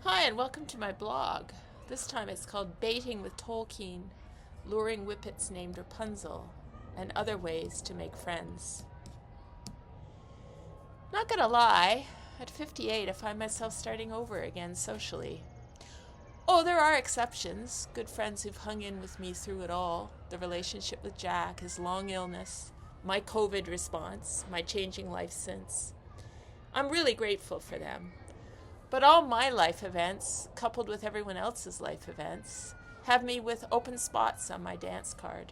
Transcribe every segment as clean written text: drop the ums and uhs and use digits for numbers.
Hi, and welcome to my blog. This time it's called Baiting with Tolkien, Luring Whippets Named Rapunzel, and Other Ways to Make Friends. Not gonna lie, at 58 I find myself starting over again socially. Oh, there are exceptions, good friends who've hung in with me through it all, the relationship with Jack, his long illness, my COVID response, my changing life since. I'm really grateful for them. But all my life events, coupled with everyone else's life events, have me with open spots on my dance card.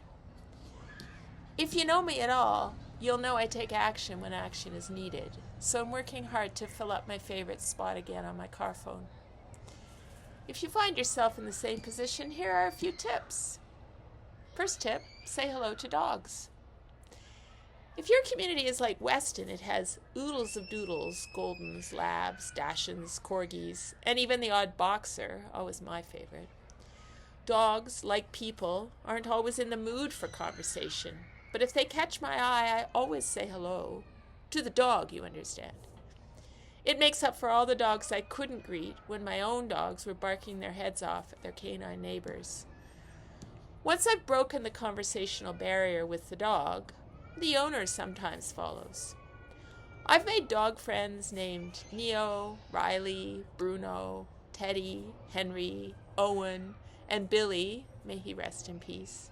If you know me at all, you'll know I take action when action is needed, so I'm working hard to fill up my favorite spot again on my car phone. If you find yourself in the same position, here are a few tips. First tip, say hello to dogs. If your community is like Weston, it has oodles of doodles, Goldens, Labs, Dachshunds, Corgis, and even the odd boxer, always my favorite. Dogs, like people, aren't always in the mood for conversation, but if they catch my eye, I always say hello. To the dog, you understand. It makes up for all the dogs I couldn't greet when my own dogs were barking their heads off at their canine neighbors. Once I've broken the conversational barrier with the dog, the owner sometimes follows. I've made dog friends named Neo, Riley, Bruno, Teddy, Henry, Owen, and Billy, may he rest in peace.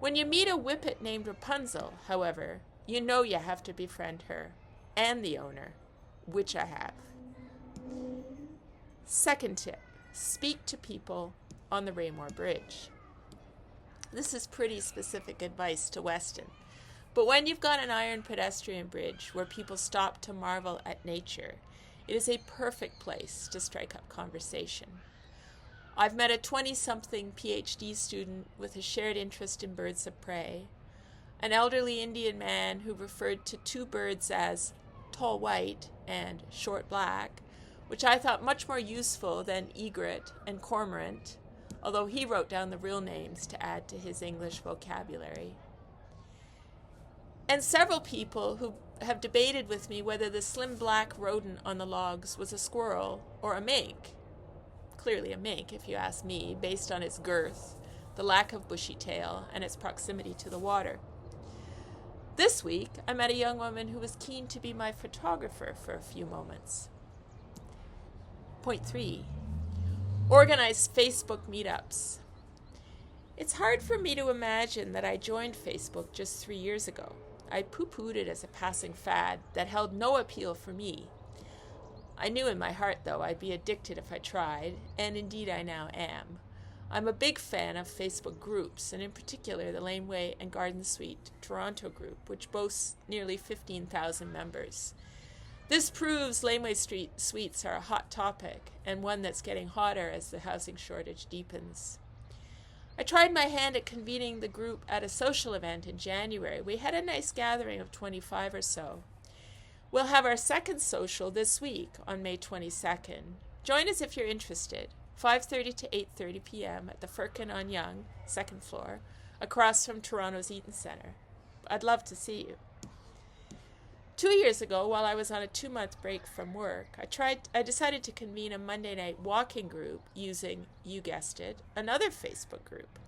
When you meet a whippet named Rapunzel, however, you know you have to befriend her and the owner, which I have. Second tip, speak to people on the Raymore Bridge. This is pretty specific advice to Weston. But when you've got an iron pedestrian bridge where people stop to marvel at nature, it is a perfect place to strike up conversation. I've met a 20-something PhD student with a shared interest in birds of prey, an elderly Indian man who referred to two birds as tall white and short black, which I thought much more useful than egret and cormorant, although he wrote down the real names to add to his English vocabulary. And several people who have debated with me whether the slim black rodent on the logs was a squirrel or a mink. Clearly a mink, if you ask me, based on its girth, the lack of bushy tail, and its proximity to the water. This week, I met a young woman who was keen to be my photographer for a few moments. Point 3. Organize Facebook meetups. It's hard for me to imagine that I joined Facebook just 3 years ago. I poo-pooed it as a passing fad that held no appeal for me. I knew in my heart, though, I'd be addicted if I tried, and indeed I now am. I'm a big fan of Facebook groups, and in particular the Laneway and Garden Suite Toronto group, which boasts nearly 15,000 members. This proves Laneway Street suites are a hot topic, and one that's getting hotter as the housing shortage deepens. I tried my hand at convening the group at a social event in January. We had a nice gathering of 25 or so. We'll have our second social this week on May 22nd. Join us if you're interested. 5:30 to 8:30 p.m. at the Firkin on Yonge, second floor, across from Toronto's Eaton Centre. I'd love to see you. 2 years ago, while I was on a 2-month break from work, I decided to convene a Monday night walking group using, you guessed it, another Facebook group.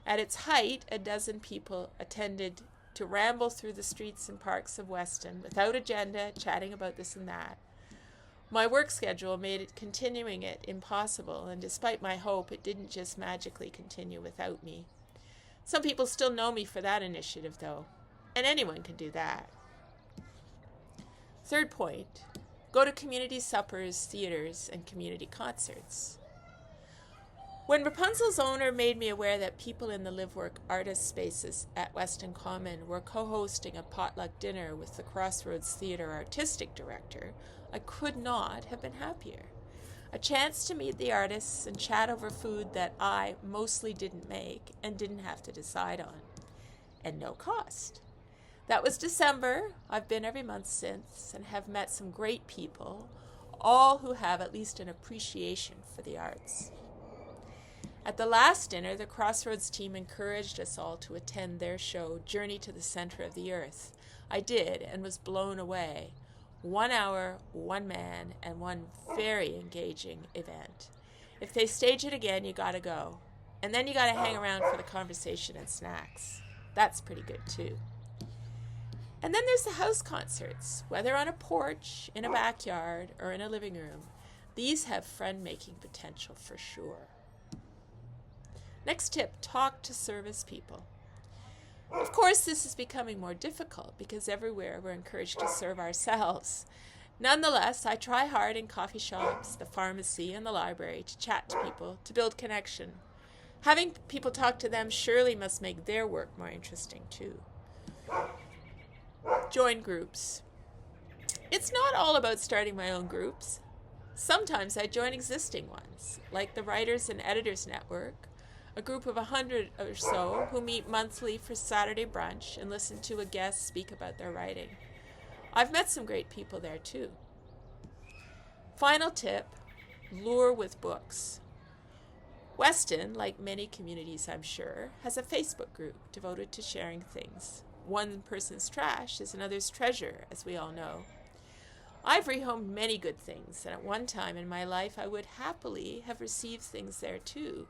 At its height, a dozen people attended to ramble through the streets and parks of Weston without agenda, chatting about this and that. My work schedule made it continuing it impossible, and despite my hope, it didn't just magically continue without me. Some people still know me for that initiative, though, and anyone can do that. Third point, go to community suppers, theaters, and community concerts. When Rapunzel's owner made me aware that people in the live-work artist spaces at Weston Common were co-hosting a potluck dinner with the Crossroads Theatre artistic director, I could not have been happier. A chance to meet the artists and chat over food that I mostly didn't make and didn't have to decide on. And no cost. That was December. I've been every month since and have met some great people, all who have at least an appreciation for the arts. At the last dinner, the Crossroads team encouraged us all to attend their show, Journey to the Center of the Earth. I did and was blown away. 1 hour, one man, and one very engaging event. If they stage it again, you gotta go. And then you gotta hang around for the conversation and snacks. That's pretty good too. And then there's the house concerts, whether on a porch, in a backyard, or in a living room. These have friend-making potential for sure. Next tip, talk to service people. Of course, this is becoming more difficult because everywhere we're encouraged to serve ourselves. Nonetheless, I try hard in coffee shops, the pharmacy, and the library to chat to people, to build connection. Having people talk to them surely must make their work more interesting too. Join groups. It's not all about starting my own groups. Sometimes I join existing ones, like the Writers and Editors Network, a group of 100 or so who meet monthly for Saturday brunch and listen to a guest speak about their writing. I've met some great people there too. Final tip, lure with books. Weston, like many communities I'm sure, has a Facebook group devoted to sharing things. One person's trash is another's treasure, as we all know. I've rehomed many good things, and at one time in my life I would happily have received things there too.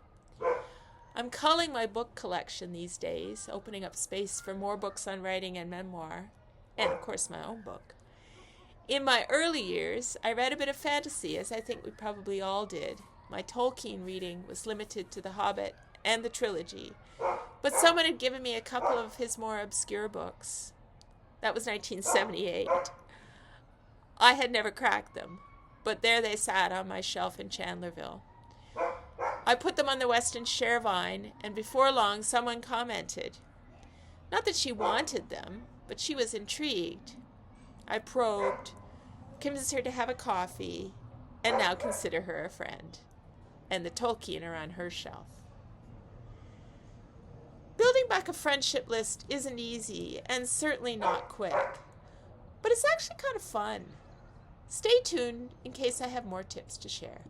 I'm culling my book collection these days, opening up space for more books on writing and memoir, and of course my own book. In my early years, I read a bit of fantasy, as I think we probably all did. My Tolkien reading was limited to The Hobbit and the trilogy, but someone had given me a couple of his more obscure books. That was 1978. I had never cracked them, but there they sat on my shelf in Chandlerville. I put them on the Weston share vine, and before long someone commented. Not that she wanted them, but she was intrigued. I probed, convinced her to have a coffee, and now consider her a friend. And the Tolkien are on her shelf. Building back a friendship list isn't easy, and certainly not quick. But it's actually kind of fun. Stay tuned in case I have more tips to share.